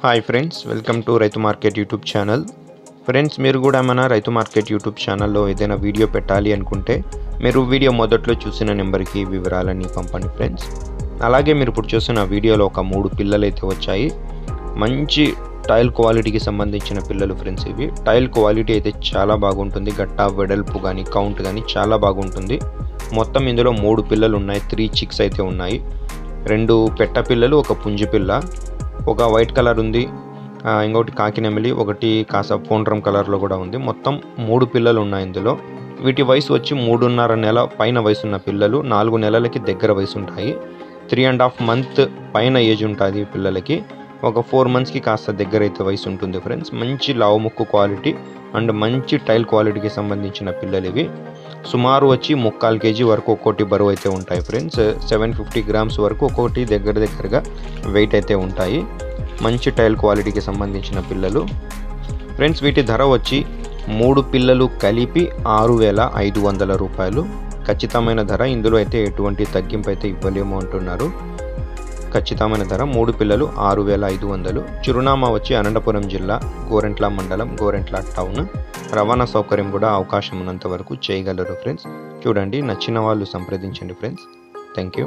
Hi friends, welcome to రైతు market YouTube channel. Friends, మీరు కూడా మన రైతు మార్కెట్ యూట్యూబ్ ఛానల్లో ఏదైనా వీడియో పెట్టాలి అనుకుంటే మీరు వీడియో మొదట్లో చూసిన నెంబర్కి వివరాలన్నీ పంపండి ఫ్రెండ్స్. అలాగే మీరు ఇప్పుడు చూసిన వీడియోలో ఒక 3 పిల్లలు అయితే వచ్చాయి. మంచి టైల్ క్వాలిటీకి సంబంధించిన పిల్లలు ఫ్రెండ్స్. ఇవి టైల్ క్వాలిటీ అయితే చాలా బాగుంటుంది. గట్ట వెడల్పు కానీ కౌంట్ కానీ చాలా బాగుంటుంది. మొత్తం ఇందులో 3 పిల్లలు ఉన్నాయి. 3 చిక్స్ అయితే ఉన్నాయి. 2 పెట్ట పిల్లలు, ఒక పుంజి పిల్ల, ఒక వైట్ కలర్ ఉంది, ఇంకొకటి కాకినెమిలి, ఒకటి కాస పోండ్రం కలర్లో కూడా ఉంది. మొత్తం 3 పిల్లలు ఉన్నాయి ఇందులో. వీటి వయసు వచ్చి 3.5 నెల పైన వయసు ఉన్న పిల్లలు. 4 నెలలకి దగ్గర వయసు ఉంటాయి. 3.5 మంత్ పైన ఏజ్ ఉంటుంది పిల్లలకి. ఒక 4 మంత్స్కి కాస్త దగ్గర అయితే వయసు ఉంటుంది ఫ్రెండ్స్. మంచి లావు ముక్కు క్వాలిటీ అండ్ మంచి టైల్ క్వాలిటీకి సంబంధించిన పిల్లలు ఇవి. సుమారు వచ్చి 3/4 కేజీ వరకు ఒక్కోటి బరువు అయితే ఉంటాయి ఫ్రెండ్స్. 750 గ్రామ్స్ వరకు ఒక్కొక్కటి దగ్గరగా వెయిట్ అయితే ఉంటాయి. మంచి టైల్ క్వాలిటీకి సంబంధించిన పిల్లలు ఫ్రెండ్స్. వీటి ధర వచ్చి 3 పిల్లలు కలిపి 6,500 రూపాయలు ఖచ్చితమైన ధర. ఇందులో అయితే ఎటువంటి తగ్గింపు అయితే ఇవ్వలేము అంటున్నారు. ఖచ్చితమైన ధర 3 పిల్లలు 6,500. చిరునామా వచ్చి అనంతపురం జిల్లా, గోరెంట్ల మండలం, గోరెంట్ల టౌన్. రవాణా సౌకర్యం కూడా అవకాశం ఉన్నంత వరకు చేయగలరు ఫ్రెండ్స్. చూడండి, నచ్చిన వాళ్ళు సంప్రదించండి ఫ్రెండ్స్. Thank you.